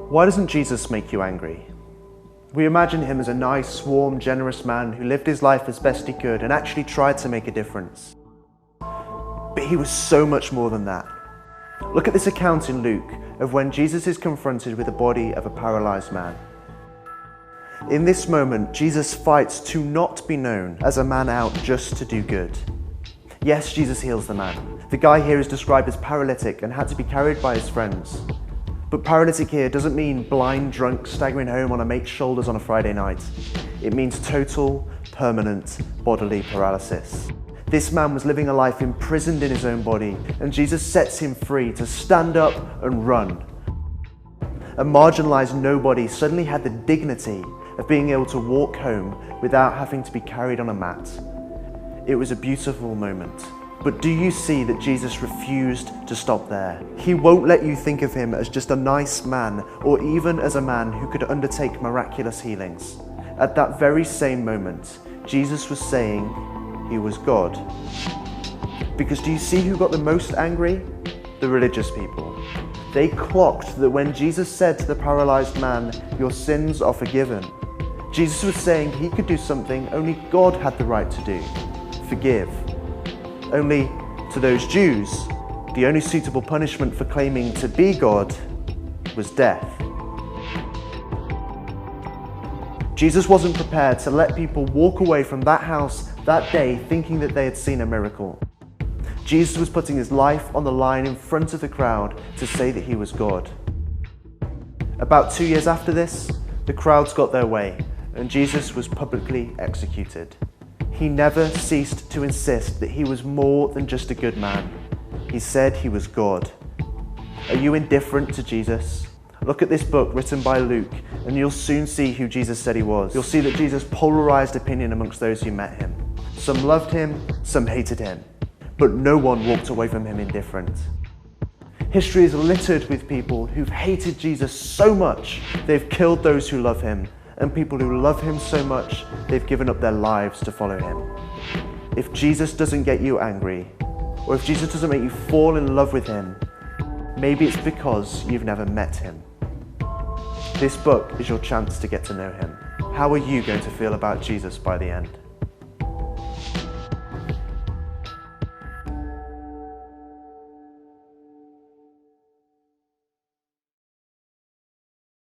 Why doesn't Jesus make you angry? We imagine him as a nice, warm, generous man who lived his life as best he could and actually tried to make a difference. But he was so much more than that. Look at this account in Luke of when Jesus is confronted with the body of a paralyzed man. In this moment, Jesus fights to not be known as a man out just to do good. Yes, Jesus heals the man. The guy here is described as paralytic and had to be carried by his friends. But paralytic here doesn't mean blind drunk staggering home on a mate's shoulders on a Friday night. It means total, permanent bodily paralysis. This man was living a life imprisoned in his own body, and Jesus sets him free to stand up and run. A marginalized nobody suddenly had the dignity of being able to walk home without having to be carried on a mat. It was a beautiful moment. But do you see that Jesus refused to stop there? He won't let you think of him as just a nice man or even as a man who could undertake miraculous healings. At that very same moment, Jesus was saying he was God. Because do you see who got the most angry? The religious people. They clocked that when Jesus said to the paralyzed man, "Your sins are forgiven," Jesus was saying he could do something only God had the right to do: forgive. Only to those Jews, the only suitable punishment for claiming to be God was death. Jesus wasn't prepared to let people walk away from that house that day thinking that they had seen a miracle. Jesus was putting his life on the line in front of the crowd to say that he was God. About 2 years after this, the crowds got their way and Jesus was publicly executed. He never ceased to insist that he was more than just a good man. He said he was God. Are you indifferent to Jesus? Look at this book written by Luke and you'll soon see who Jesus said he was. You'll see that Jesus polarized opinion amongst those who met him. Some loved him, some hated him, but no one walked away from him indifferent. History is littered with people who've hated Jesus so much they've killed those who love him, and people who love him so much they've given up their lives to follow him. If Jesus doesn't get you angry, or if Jesus doesn't make you fall in love with him, maybe it's because you've never met him. This book is your chance to get to know him. How are you going to feel about Jesus by the end?